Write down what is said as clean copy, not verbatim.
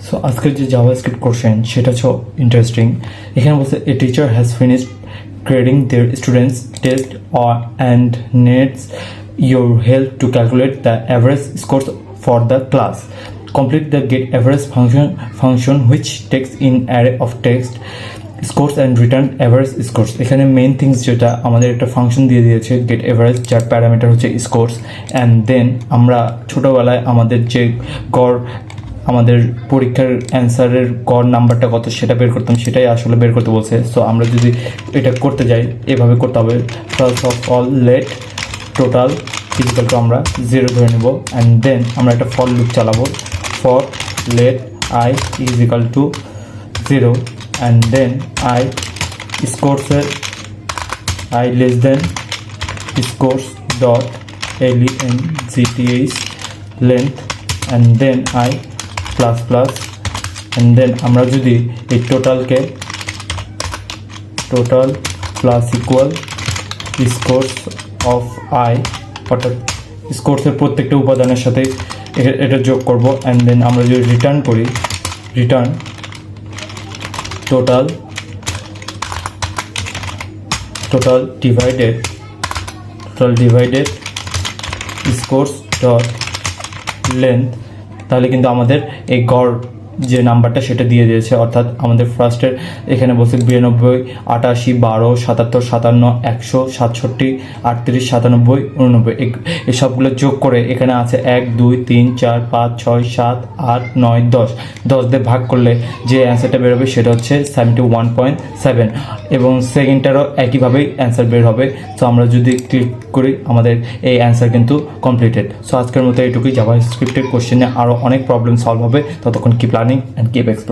So আজকের যে JavaScript question সেটা হচ্ছে ইন্টারেস্টিং। এখানে বলছে a teacher has finished grading their students test and needs your help to calculate the average scores for the class. Complete the get average function which takes in array of text scores and return average scores. এখানে main things যেটা আমাদের একটা function দিয়ে দিয়েছে gate average, যার parameter হচ্ছে scores. And then আমরা ছোটোবেলায় আমাদের যে গড় আমাদের পরীক্ষার অ্যান্সারের গড় নাম্বারটা কত সেটা বের করতাম, সেটাই আসলে বের করতে বলছে। সো আমরা যদি এটা করতে যাই এভাবে করতে হবে। First of all let total equal to আমরা 0 ধরে নেব। অ্যান্ড দেন আমরা একটা ফর লুপ চালাবো। For let i is equal to 0 and then i স্কোরসের i less than scores dot length length and then i plus plus. And then আমরা যদি এই টোটালকে total plus equal scores of i, অর্থাৎ স্কোরসের প্রত্যেকটা উপাদানের সাথে এটা যোগ করব। অ্যান্ড দেন আমরা যদি রিটার্ন করি, return total divided scores dot length, তাহলে কিন্তু আমাদের এই গড় যে নাম্বারটা সেটা দিয়ে দিয়েছে। অর্থাৎ আমাদের ফার্স্টের এখানে বলছে 92, 88, 12, 77, 57, 100, 67, 38, 97, 89 এই সবগুলো যোগ করে এখানে আছে 1, 2, 3, 4, 5, 6, 7, 8, 9, 10 দিয়ে ভাগ করলে যে অ্যান্সারটা বেরোবে সেটা হচ্ছে 71.7 এবং সেকেন্ডটারও একইভাবেই অ্যান্সার বের হবে। সো আমরা যদি ক্লিক করি আমাদের এই অ্যান্সার কিন্তু কমপ্লিটেড। সো আজকের মতো এইটুকুই। জাভাস্ক্রিপ্টের কোশ্চেনে আরও অনেক প্রবলেম সলভ হবে। ততক্ষণ keep learning and keep exploring.